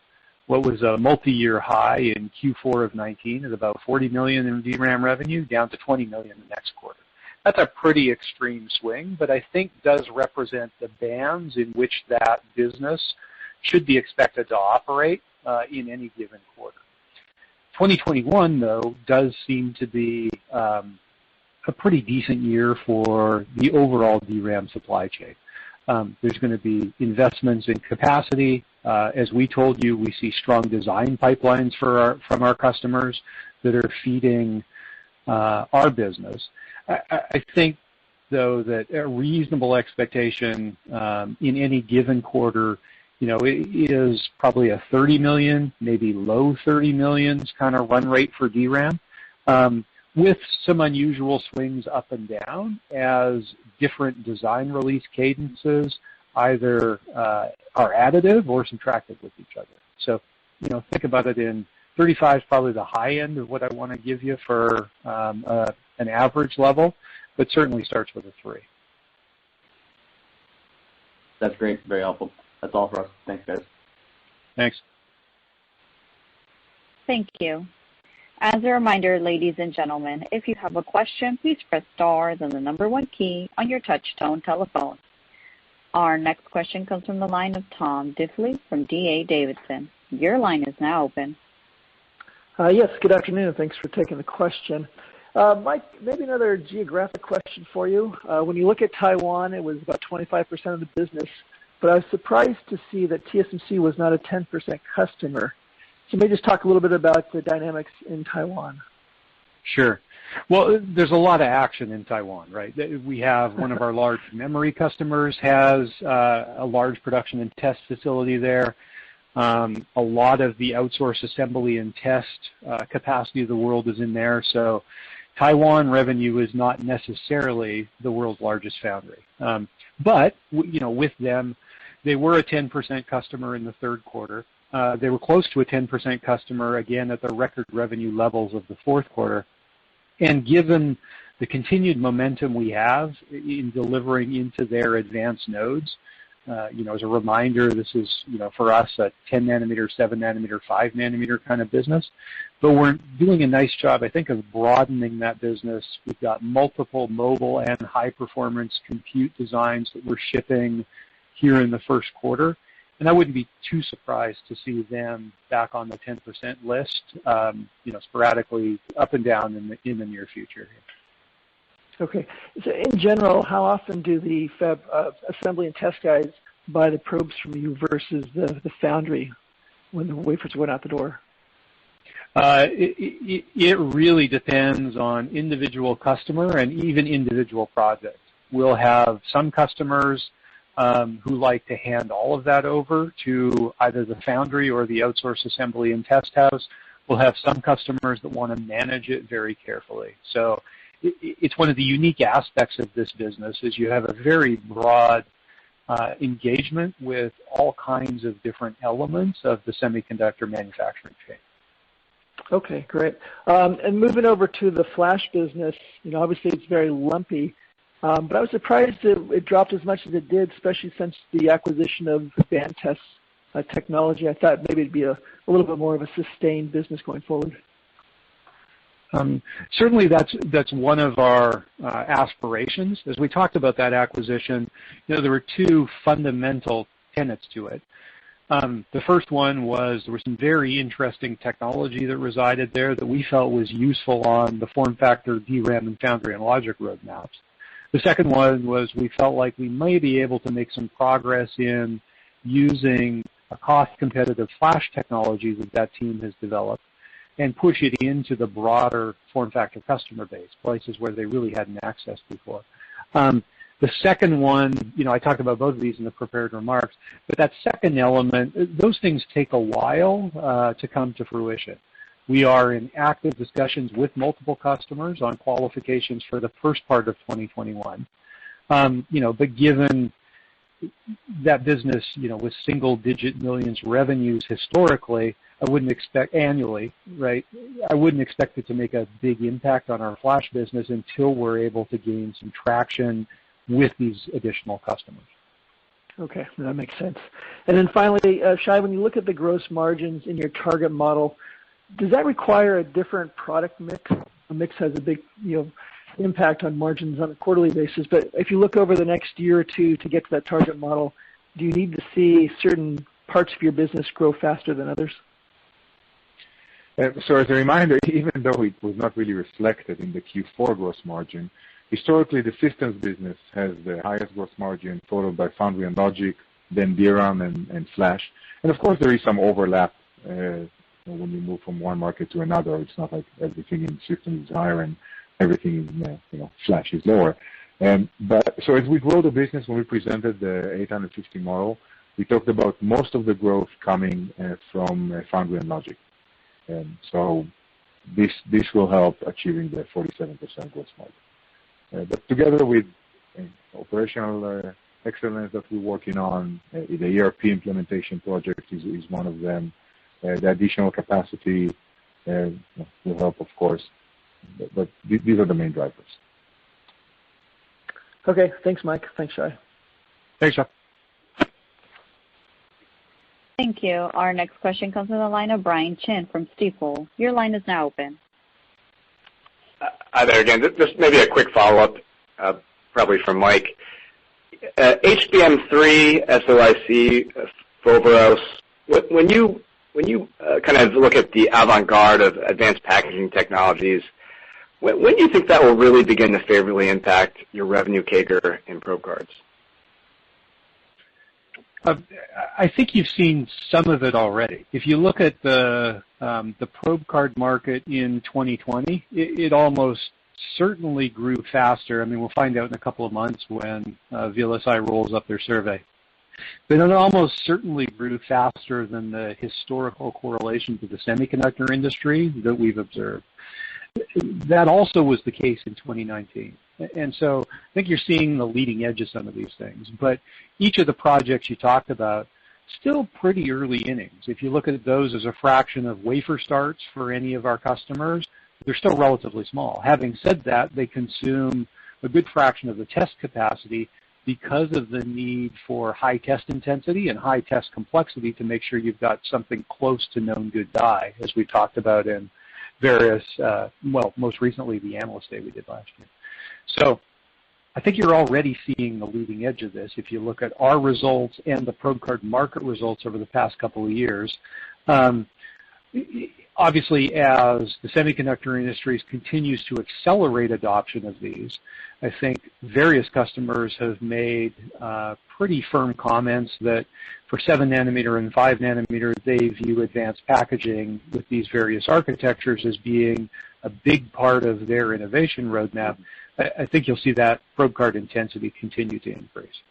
C: what was a multi-year high in Q4 of 19 at about 40 million in DRAM revenue down to 20 million the next quarter. That's a pretty extreme swing, but I think does represent the bands in which that business should be expected to operate in any given quarter. 2021, though, does seem to be a pretty decent year for the overall DRAM supply chain. There's going to be investments in capacity. As we told you, we see strong design pipelines from our customers that are feeding our business. I think, though, that a reasonable expectation in any given quarter, it is probably a 30 million, maybe low 30 millions kind of run rate for DRAM, with some unusual swings up and down as different design release cadences either are additive or subtractive with each other. So, think about it in 35 is probably the high end of what I want to give you for an average level, but certainly starts with a 3.
I: That's great. Very helpful. That's all for us. Thanks, guys.
C: Thanks.
A: Thank you. As a reminder, ladies and gentlemen, if you have a question, please press star, then the number 1 key on your touch-tone telephone. Our next question comes from the line of Tom Diffley from D.A. Davidson. Your line is now open.
J: Yes, good afternoon. Thanks for taking the question. Mike, maybe another geographic question for you. When you look at Taiwan, it was about 25% of the business, but I was surprised to see that TSMC was not a 10% customer. So maybe just talk a little bit about the dynamics in Taiwan.
C: Sure. Well, there's a lot of action in Taiwan, right? We have one of our large memory customers has a large production and test facility there. A lot of the outsource assembly and test capacity of the world is in there. So Taiwan revenue is not necessarily the world's largest foundry. But, with them, they were a 10% customer in the third quarter. They were close to a 10% customer, again, at the record revenue levels of the fourth quarter. And given the continued momentum we have in delivering into their advanced nodes, As a reminder, this is, for us, a 10 nanometer, 7 nanometer, 5 nanometer kind of business. But we're doing a nice job, I think, of broadening that business. We've got multiple mobile and high-performance compute designs that we're shipping here in the first quarter. And I wouldn't be too surprised to see them back on the 10% list, sporadically up and down in the near future.
J: Okay. So in general, how often do the fab assembly and test guys buy the probes from you versus the foundry when the wafers went out the door?
C: It really depends on individual customer and even individual project. We'll have some customers who like to hand all of that over to either the foundry or the outsourced assembly and test house. We'll have some customers that want to manage it very carefully. So it's one of the unique aspects of this business is you have a very broad engagement with all kinds of different elements of the semiconductor manufacturing chain.
J: Okay, great. And moving over to the flash business, obviously it's very lumpy, but I was surprised it dropped as much as it did, especially since the acquisition of Advantest technology. I thought maybe it'd be a little bit more of a sustained business going forward.
C: Certainly that's one of our aspirations. As we talked about that acquisition, there were two fundamental tenets to it. The first one was there was some very interesting technology that resided there that we felt was useful on the FormFactor, DRAM, and foundry and logic roadmaps. The second one was we felt like we may be able to make some progress in using a cost-competitive flash technology that team has developed and push it into the broader FormFactor customer base, places where they really hadn't accessed before. The second one, I talked about both of these in the prepared remarks, but that second element, those things take a while to come to fruition. We are in active discussions with multiple customers on qualifications for the first part of 2021. But given that business, with single-digit millions revenues historically, I wouldn't expect annually, right? I wouldn't expect it to make a big impact on our flash business until we're able to gain some traction with these additional customers.
J: Okay, that makes sense. And then finally, Shai, when you look at the gross margins in your target model, does that require a different product mix? A mix has a big, impact on margins on a quarterly basis. But if you look over the next year or two to get to that target model, do you need to see certain parts of your business grow faster than others?
D: So as a reminder, even though it was not really reflected in the Q4 gross margin, historically the systems business has the highest gross margin, followed by foundry and logic, then DRAM and flash. And of course there is some overlap when you move from one market to another. It's not like everything in systems is higher and everything in flash is lower. But so as we grow the business, when we presented the 850 model, we talked about most of the growth coming from foundry and logic. And so this will help achieving the 47% gross margin. But together with operational excellence that we're working on, the ERP implementation project is one of them. The additional capacity will help, of course. But these are the main drivers.
J: Okay. Thanks, Mike. Thanks, Shai.
C: Thanks, Shai.
A: Thank you. Our next question comes from the line of Brian Chin from Stifel. Your line is now open.
E: Hi there again. Just maybe a quick follow-up, probably from Mike. HBM3, SOIC, Foveros, when you kind of look at the avant-garde of advanced packaging technologies, when do you think that will really begin to favorably impact your revenue CAGR in probe cards?
C: I think you've seen some of it already. If you look at the probe card market in 2020, it almost certainly grew faster. I mean, we'll find out in a couple of months when VLSI rolls up their survey. But it almost certainly grew faster than the historical correlation to the semiconductor industry that we've observed. That also was the case in 2019. And so I think you're seeing the leading edge of some of these things. But each of the projects you talked about, still pretty early innings. If you look at those as a fraction of wafer starts for any of our customers, they're still relatively small. Having said that, they consume a good fraction of the test capacity because of the need for high test intensity and high test complexity to make sure you've got something close to known good die, as we talked about in various, most recently the Analyst Day we did last year. So I think you're already seeing the leading edge of this. If you look at our results and the probe card market results over the past couple of years, obviously as the semiconductor industry continues to accelerate adoption of these, I think various customers have made pretty firm comments that for 7 nanometer and 5 nanometer, they view advanced packaging with these various architectures as being a big part of their innovation roadmap. I think you'll see that probe card intensity continue to increase.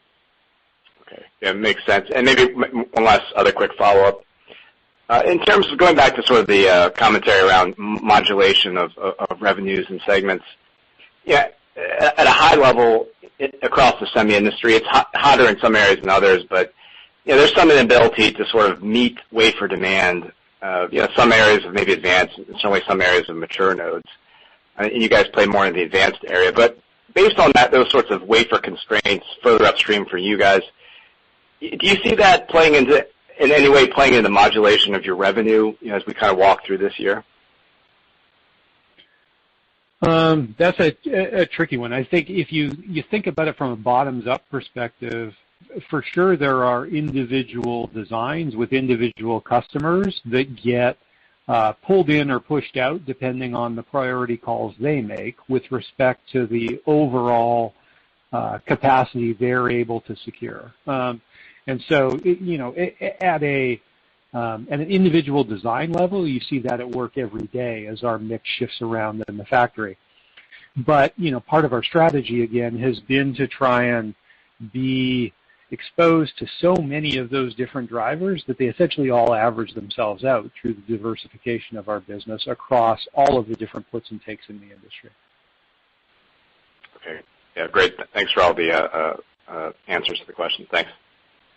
E: Okay, yeah, makes sense. And maybe one last other quick follow-up. In terms of going back to sort of the commentary around modulation of revenues and segments, yeah, at a high level across the semi industry, it's hotter in some areas than others, but there's some inability to sort of meet wafer demand. Some areas of maybe advanced, and certainly some areas of mature nodes. And you guys play more in the advanced area, but based on that, those sorts of wafer constraints further upstream for you guys, do you see that playing into in any way playing into the modulation of your revenue as we kind of walk through this year?
C: That's a tricky one. I think if you think about it from a bottoms-up perspective, for sure there are individual designs with individual customers that get pulled in or pushed out depending on the priority calls they make with respect to the overall capacity they're able to secure. And so, at an individual design level, you see that at work every day as our mix shifts around in the factory. But, part of our strategy, again, has been to try and be exposed to so many of those different drivers that they essentially all average themselves out through the diversification of our business across all of the different puts and takes in the industry.
E: Okay. Yeah, great. Thanks for all the answers to the questions. Thanks.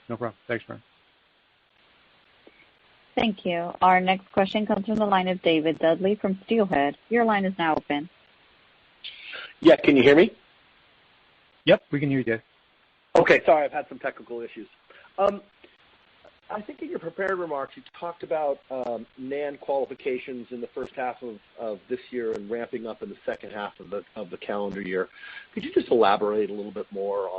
C: No problem. Thanks, Brian.
A: Thank you. Our next question comes from the line of David Dudley from Steelhead. Your line is now open.
K: Yeah, can you hear me?
C: Yep, we can hear you, Dave.
K: Okay, sorry, I've had some technical issues. I think in your prepared remarks, you talked about NAND qualifications in the first half of this year and ramping up in the second half of the calendar year. Could you just elaborate a little bit more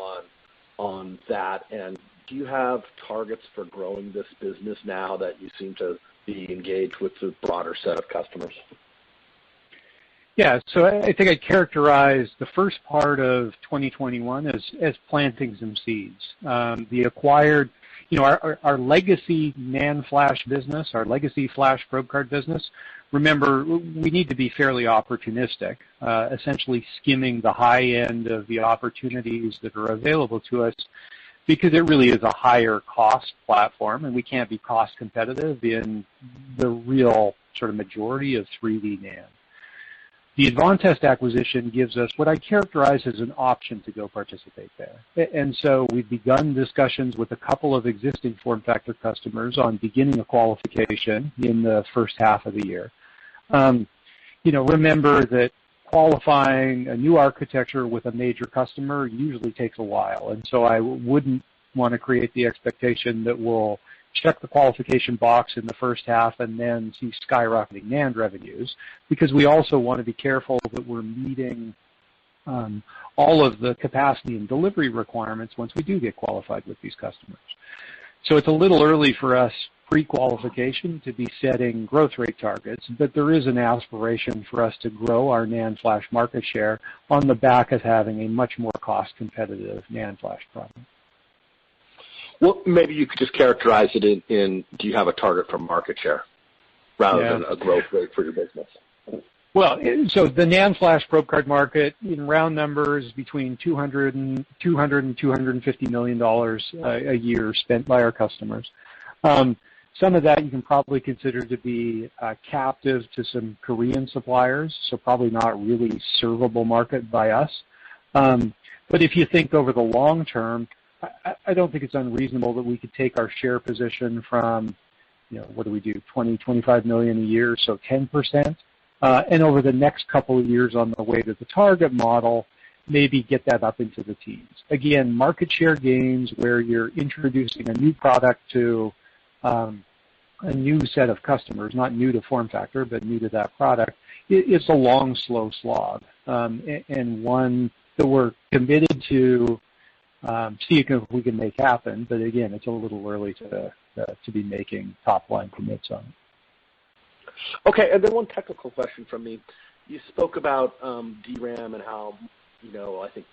K: on that? And do you have targets for growing this business now that you seem to be engaged with a broader set of customers?
C: Yeah, so I think I'd characterize the first part of 2021 as planting some seeds. The acquired, our legacy NAND flash business, our legacy flash probe card business, remember, we need to be fairly opportunistic, essentially skimming the high end of the opportunities that are available to us because it really is a higher cost platform and we can't be cost competitive in the real sort of majority of 3D NAND. The Advantest acquisition gives us what I characterize as an option to go participate there. And so we've begun discussions with a couple of existing FormFactor customers on beginning a qualification in the first half of the year. Remember that qualifying a new architecture with a major customer usually takes a while. And so I wouldn't want to create the expectation that we'll check the qualification box in the first half and then see skyrocketing NAND revenues, because we also want to be careful that we're meeting all of the capacity and delivery requirements once we do get qualified with these customers. So it's a little early for us pre-qualification to be setting growth rate targets, but there is an aspiration for us to grow our NAND flash market share on the back of having a much more cost-competitive NAND flash product.
K: Well, maybe you could just characterize it in do you have a target for market share rather than a growth rate for your business?
C: Well, so the NAND flash probe card market, in round numbers, between $200 and $250 million a year spent by our customers. Some of that you can probably consider to be captive to some Korean suppliers, so probably not really servable market by us. But if you think over the long term, I don't think it's unreasonable that we could take our share position from, what do we do, 20, 25 million a year, so 10%. And over the next couple of years on the way to the target model, maybe get that up into the teens. Again, market share gains where you're introducing a new product to a new set of customers, not new to FormFactor, but new to that product, it's a long, slow slog, and one that we're committed to see if we can make happen. But again, it's a little early to be making top-line commits on it.
K: Okay, and then one technical question from me. You spoke about DRAM and how, I think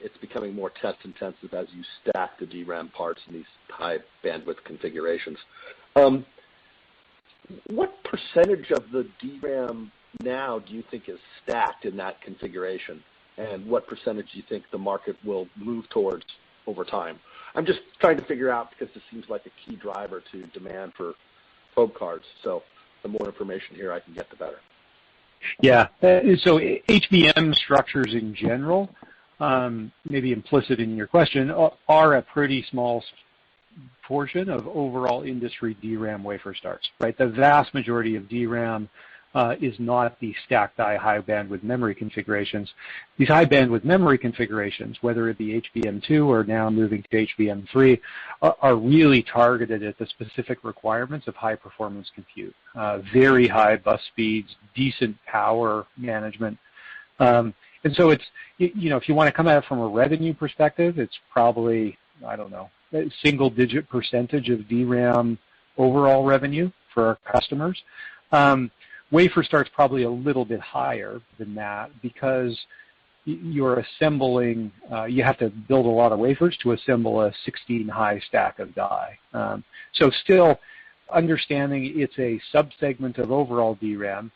K: it's becoming more test intensive as you stack the DRAM parts in these high bandwidth configurations. What percentage of the DRAM now do you think is stacked in that configuration? And what percentage do you think the market will move towards over time? I'm just trying to figure out because this seems like a key driver to demand for probe cards. So the more information here I can get, the better.
C: Yeah. So HBM structures in general, maybe implicit in your question, are a pretty small portion of overall industry DRAM wafer starts, right? The vast majority of DRAM is not the stacked die high bandwidth memory configurations. These high bandwidth memory configurations, whether it be HBM2 or now moving to HBM3, are really targeted at the specific requirements of high performance compute. Very high bus speeds, decent power management. And so it's, if you want to come at it from a revenue perspective, it's probably, I don't know, a single-digit percentage of DRAM overall revenue for our customers. Wafer starts probably a little bit higher than that because you're assembling, you have to build a lot of wafers to assemble a 16 high stack of die. So still understanding it's a subsegment of overall DRAM,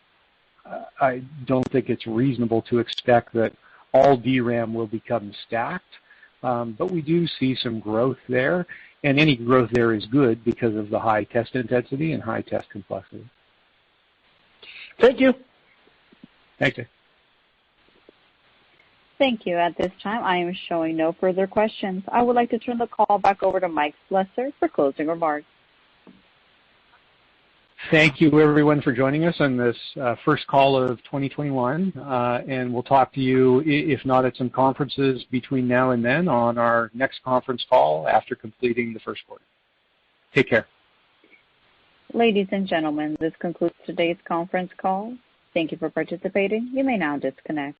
C: I don't think it's reasonable to expect that all DRAM will become stacked, but we do see some growth there, and any growth there is good because of the high test intensity and high test complexity.
K: Thank you.
C: Thank you.
A: Thank you. At this time, I am showing no further questions. I would like to turn the call back over to Mike Slessor for closing remarks.
C: Thank you, everyone, for joining us on this first call of 2021, and we'll talk to you, if not at some conferences between now and then, on our next conference call after completing the first quarter. Take care.
A: Ladies and gentlemen, this concludes today's conference call. Thank you for participating. You may now disconnect.